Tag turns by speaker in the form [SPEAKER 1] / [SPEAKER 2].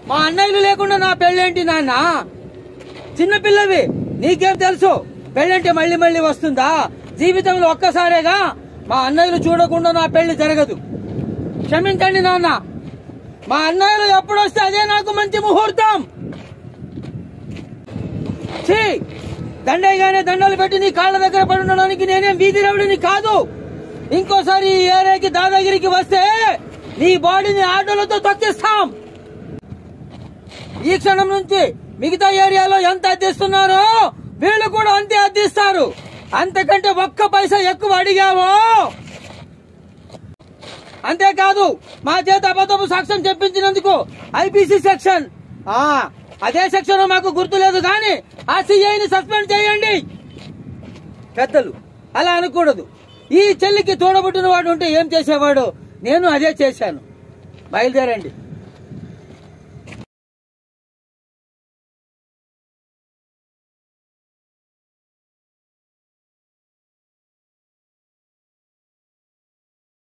[SPEAKER 1] మా అన్నయ్యలు లేకుండా నా పెళ్ళేంటి నాన్న? చిన్నపిల్లవి, నీకేం తెలుసు పెళ్ళంటే మళ్ళీ మళ్ళీ వస్తుందా? జీవితంలో ఒక్కసారేగా. మా అన్నయ్యలు చూడకుండా నా పెళ్లి జరగదు. క్షమించండి నాన్న. మా అన్నయ్యలు ఎప్పుడొస్తే అదే నాకు మంచి ముహూర్తం. దండయ్యగానే దండలు పెట్టి నీ కాళ్ళ దగ్గర పడి ఉండడానికి నేనేం వీధి రౌడీని కాదు. ఇంకోసారి ఈ ఏరియాకి దాదాగిరికి వస్తే నీ బాడీని ఆటోలతో తొక్కిస్తాం. ఈ క్షణం నుంచి మిగతా ఏరియాలో ఎంత అద్దిస్తున్నారో వీళ్ళు కూడా అంతే అద్దిస్తారు. అంతకంటే ఒక్క పైసా ఎక్కువ అడిగావో. అంతేకాదు మా చేత అబద్ధపు సాక్ష్యం చెప్పించినందుకు ఐపీసీ సెక్షన్, అదే సెక్షన్ మాకు గుర్తులేదు కానీ ఆ సిఐని సస్పెండ్ చేయండి. పెద్దలు అలా అనకూడదు. ఈ చెల్లికి తోడబుట్టిన వాడు ఉంటే ఏం చేసేవాడు? నేను అదే చేశాను. బయలుదేరండి.